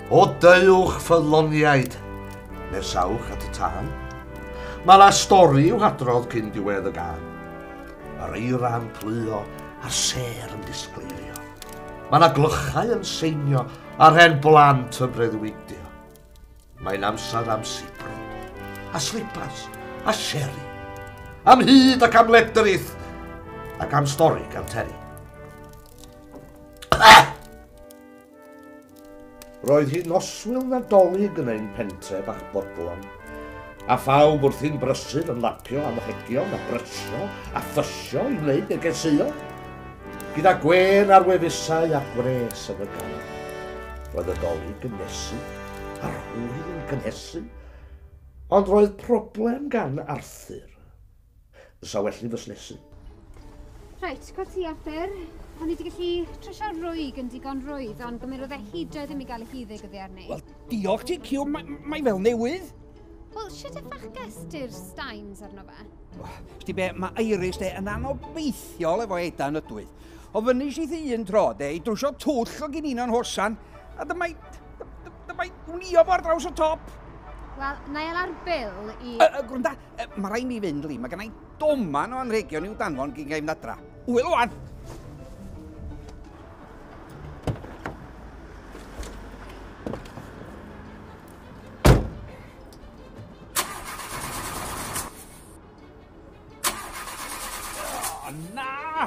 O deuwch ffyddloniaid, nesawch at y tân. Mae na stori i'w hadrodd cyn diwedd y gan. Mae'r eira'n plio a'r ser yn disgleirio. Mae na glychau yn seinio a'r hen blant yn breuddwydio. Mae'n amser am sibro, a slipas, a sherry, am hyd ac am ledrith, ac am stori gan Terry. Roedd hi'n noswyl nadolig yn ein pentre bach bodlon, a phawb wrthi'n brysur yn lapio am hegion a brysio a ffysio i wneud negesio, gyda gwen ar wefusau a gwres yn y gan. Roedd y dolig yn nesu, a'r hwyl yn gynhesu, ond roedd problem gan Arthur. Sa well ni fysnesu. Reit, gwa ti Arthur. O'n i wedi gallu trysio rwyg yn digon rwydd, ond gymerodd e hydredd ddim i gael ei hyddig oddi arni. Wel, diolch ti, Ciw, mae fel newydd. Wel, sut y ffachges ti'r Steins arno fe? Sti be, mae Iris de yn anobeithiol efo Edan ydwydd. O fyny si ddyn tro de, i drwsio twll o gyn un o'n hosan, a dymai wnio bo ar draws y top. Wel, na i ar bil i... Gwrnda, mae rai mi fynd, Li. Mae gennau doman o anregion i'w danfon gyn gael nadra. Wyl o'n! Na!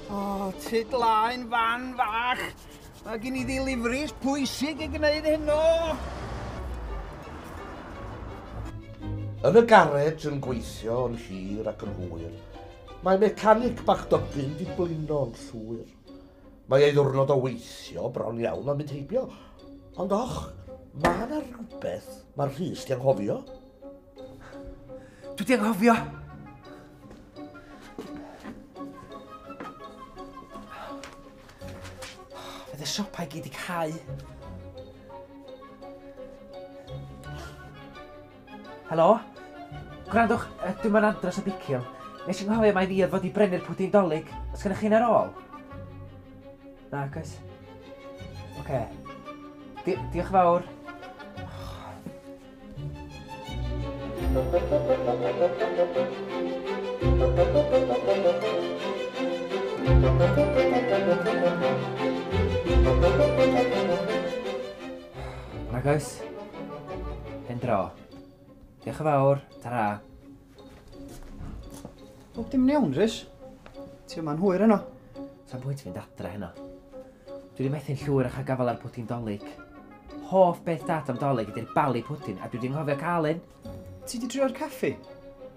O, tudlaen fan fach. Mae gen I ddilifris pwysig i gwneud heno. Yn y garej yn gweithio yn hir ac yn hwyr, mae mecanic bach dybyn di blino'n llwyr. Mae ei ddwrnod o weithio bron iawn am mynd heibio, ond och, mae yna rhywbeth mae'r Rhys di anghofio. Dwi di anghofio. Fydd y siopau gyd i cau. Helo? Gwrandwch, dwi'n mynd andros o bicil. Nes i'n nghofio mai fi oedd fod i brynu'r pwdin dolig. Os gennych chi'n ar ôl? Na, cys. Oce. Diolch fawr. Na, cys. Pen dro. Diolch yn fawr. Tara. Bob dim yn iawn, Rhys. Ti yma'n hwyr yno. Sa'n bwynt fynd adre heno. Dwi wedi methu'n llwyr a'ch gafel ar pwdin dolig. Hoff beth dat am dolig ydy'r bali pwdin, a dwi wedi nghofio cael un. Ti di trio'r caffi?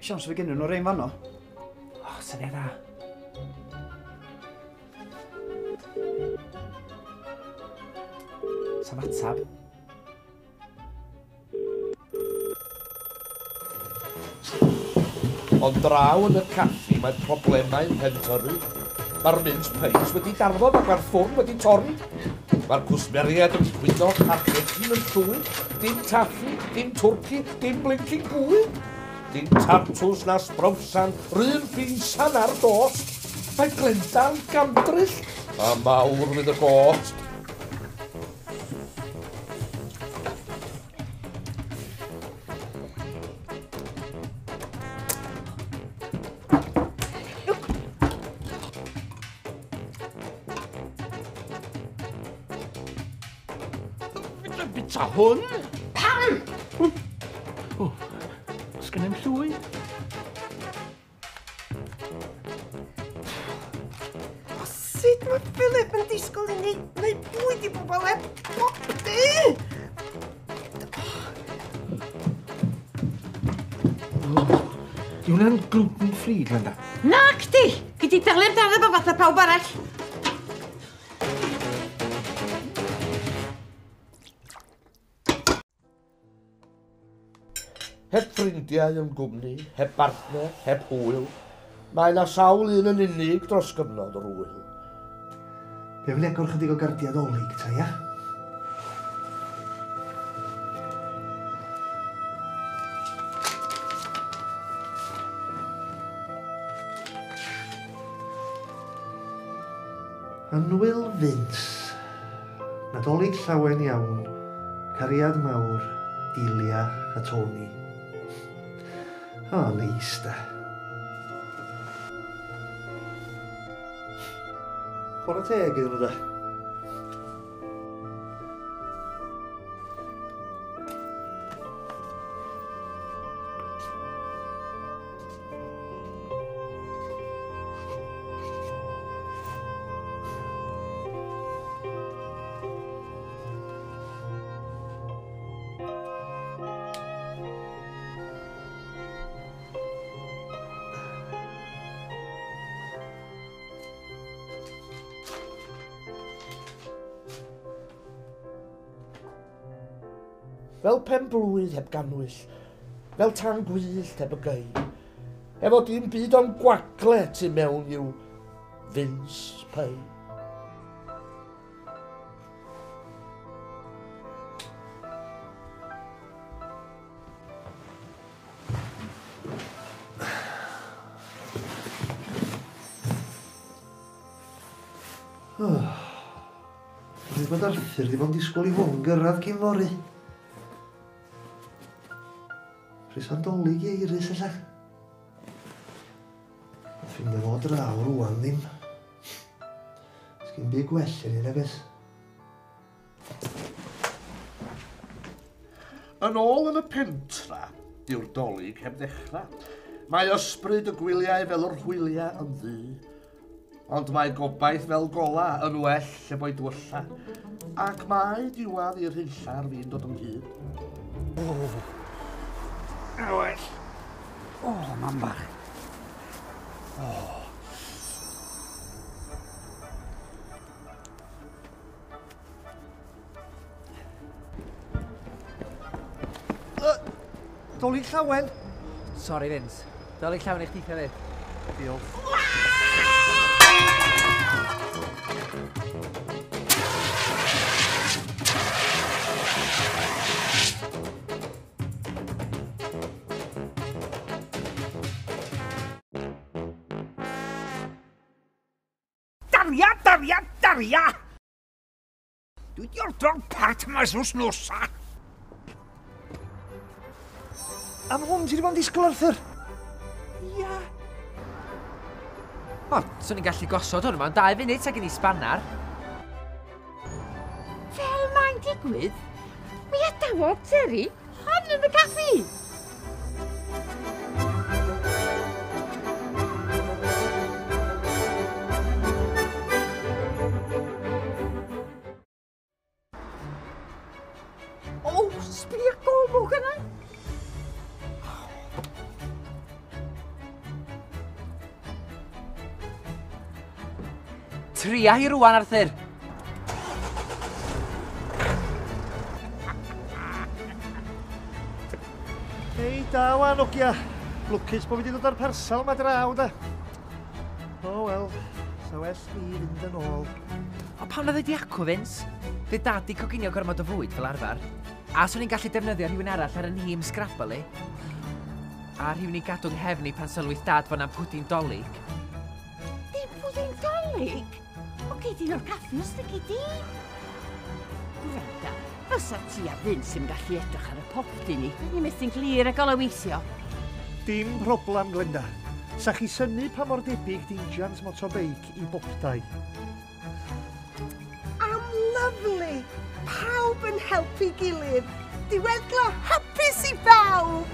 Siawns fe gennyn nhw'r ein fanno. O, syniad dda. Sa'n matab? Ond draw yn y caffi mae problemau'n pentyrru. Mae'r mint peis wedi darfod ac mae'r ffwrn wedi torri. Mae'r cwsmeriad yn cwyno a'r cegin yn llwyr. Dim taffi, dim twrci, dim blinking bwyd. Dim tartws na sbrowsan, rhywun finsan ar dost. Mae Glenda'n gandryll, a mawr fydd y gost. Bita hwn? Pam? O, sgynnym llwy? O, sut mae Philip yn disgwyl i ni bwyd i bobl e bodi? Di hwnna'n gluten free, Glenda? Nac di! Gyd i dalu amdano fo fath o pawb arall. Heb ffrindiau yn gwmni, heb bartner, heb hwyl, mae yna sawl un yn unig dros gyfnod o'r hwyl. Be fydd agor chydig o gardiad olig ta, ia? Anwyl Vince. Nadolig llawen iawn. Cariad mawr. Dilia a Tony. O, neis da. Chwarae teg iddyn nhw da. Fel pen blwydd heb ganwyll, fel tan gwyllt heb y gei, efo dim byd o'n gwagle tu mewn i'w Vince Pay. Rwy'n bod Arthur wedi bod yn disgwyl i hwn gyrraedd cyn fori. Rhys Nadolig Eiris ella. Ffindio fo draw rwan ddim. Sgyn byd gwell yn un agos. Yn ôl yn y pentra, diw'r dolig heb ddechrau. Mae ysbryd y gwyliau fel yr hwyliau yn ddu. Ond mae gobaith fel gola yn well e boi dwylla. Ac mae diwad i'r hynllar fi'n dod yn hyd. Well. O, mam bach. Dolig llawen. Sori, Vince. Dolig llawn eich teithio fyd. Diolch. Daria! Dwi di ordro'r part mas wsnosa. Am hwn ti wedi bod yn disgwyl, Arthur? Ia. O, swn i'n gallu gosod hwn mewn 2 funud ag yn ei spannar. Fel mae'n digwydd, mi adawod Terry hon yn y caffi. Sbia golwg yna. Tria hi rwan, Arthur. Hei, da wan, ogia. Lwcus bod fi wedi dod ar parsel yma draw, da. O, wel, sa well fi fynd yn ôl. O, pam na ddweud i acw, Vince? Fe dad di coginio gormod o fwyd fel arfer. A swn i'n gallu defnyddio rhywun arall ar y nhîm scrabble i. A rhywun i gadw'n nghefni pan sylwyth dad fod na'n pwdin dolig. Dim pwdin dolig? O gei o'r caffi os dy gei di. Gwranda, fysa ti a Vince yn gallu edrych ar y popdi ni. Ni'n methu'n glir ag oloweithio. Dim problem, Glenda. Sa chi synnu pa mor debyg dinjans motobeic i bopdau. Am lyflu! Pawb yn helpu gilydd. Diweddglo hapus i bawb!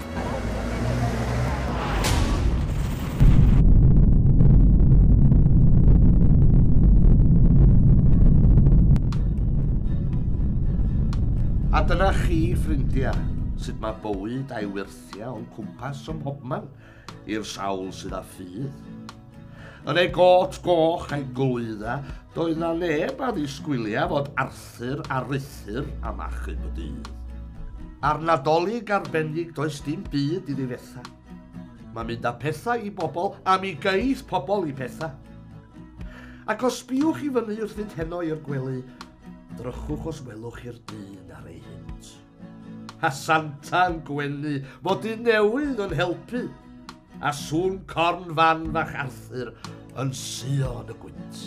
A dyna chi, ffrindiau, sut mae bywyd a'i wirthia o'n cwmpas ym mhobman i'r sawl sydd â ffydd. Yn ei got goch a'i glwydda, doedd na neb a ddisgwylia fod Arthur a Ruthyr am achub y dydd. Ar nadolig arbennig does dim byd iddi fetha. Mae'n mynd â pethau i bobl a mi geith pobl i pethau. Ac os biwch i fyny wrth fynd heno i'r gwely, drychwch os welwch i'r dyn ar ei hynt. A Santa'n gwenu fod un newydd yn helpu, a sŵn corn fan fach Arthur yn suo yn y gwynt.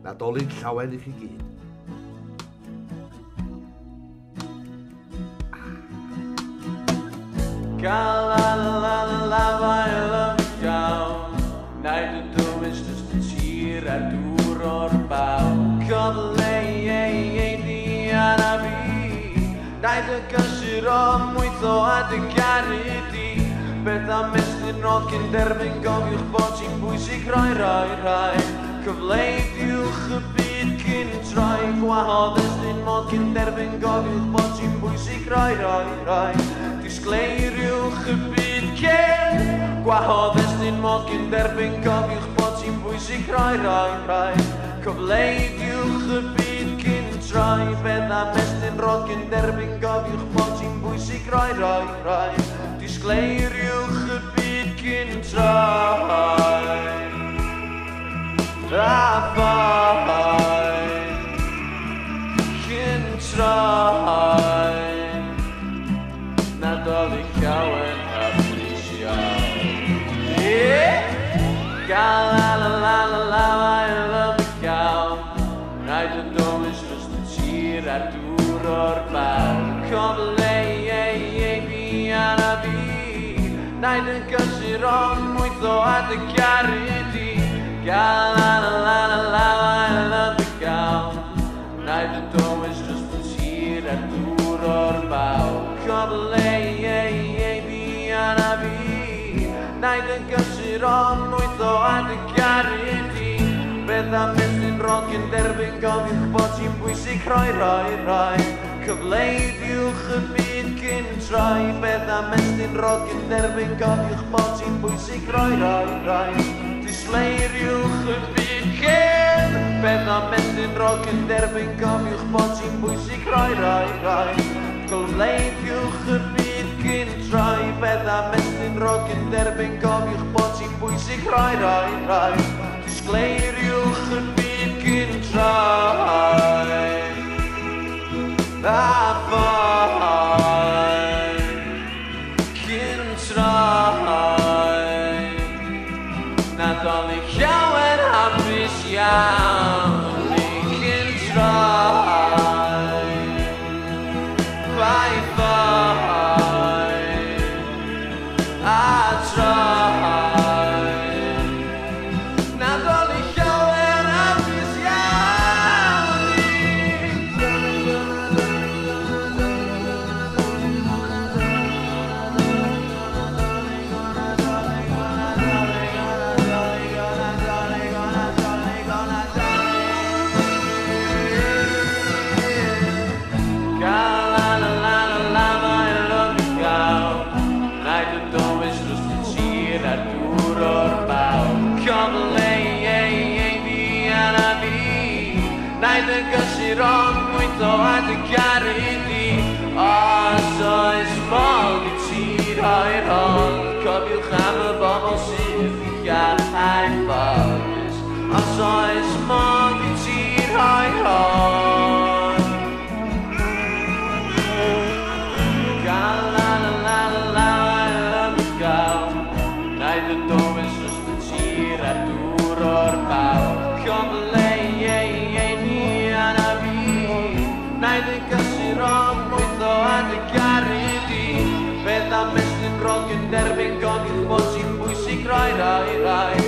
Nadolig llawen I chi gyd. Naid y dywys just y tir a dŵr o'r baw. Cyfle ei di ara fi. Naid y gysur o Mwytha a dy garu di. Beth am estyn rod cyn derbyn gofiwch bod ti'n bwysig rai. Cyfle diwch y byd cyn troi. Gwahodd estyn mod cyn derbyn gofiwch bod ti'n bwysig rai. Disgleiriwch y byd cyn. Gwahodd estyn mod cyn derbyn gofiwch bod ti'n bwysig rai. Cyfleidiwch y byd cyn troi. Beth am estyn rod cyn derbyn gofiwch bod ti'n bwysig rai. Disgleiriwch y byd cyn troi. A ffoi cyn troi. Nadolig llawen a phrisiau. Gael I love y gael. Naid y dywys just y tir a dŵr o'r baw. Cyfle ei fi ara fi. Naid y gysur o Mwytha a dy garu di. Gael I love y gael. Naid y dywys just y tir a dŵr o'r baw. Cyfle ei fi ara fi. Naid y gysur o Mwytha a dy garu di. Beth am estyn rod cyn derbyn gofiwch bod ti'n bwysig rai. Cyfleidiwch y byd cyn troi. Beth am estyn rod cyn derbyn gofiwch bod ti'n bwysig rai. Disgleiriwch y byd cyn. Beth am estyn rod cyn derbyn gofiwch bod ti'n bwysig rai. Cyfleidiwch y byd cyn troi. Beth am estyn rod cyn derbyn gofiwch bod ti'n bwysig rai. Disgleiriwch y byd cyn troi. A ffoi cyn troi. Nadolig llawen hapus iawn cyn troi. Bai ffoi a troi. Nadolig llawen hapus iawn. Naid y gysur o Mwytha a dy garu di. Os oes modd I ti rhoi'r hon. Cofiwch am y bobl sydd I gael ffos. Os oes modd I ti rhoi'r hon. Gael am y gael. Naid y dywys just y tir a dŵr o'r baw. Cyfle Naid y gysur o Mwytha a dy garu di. Beth am estyn rod cyn derbyn gofiwch bod ti'n bwysig rai.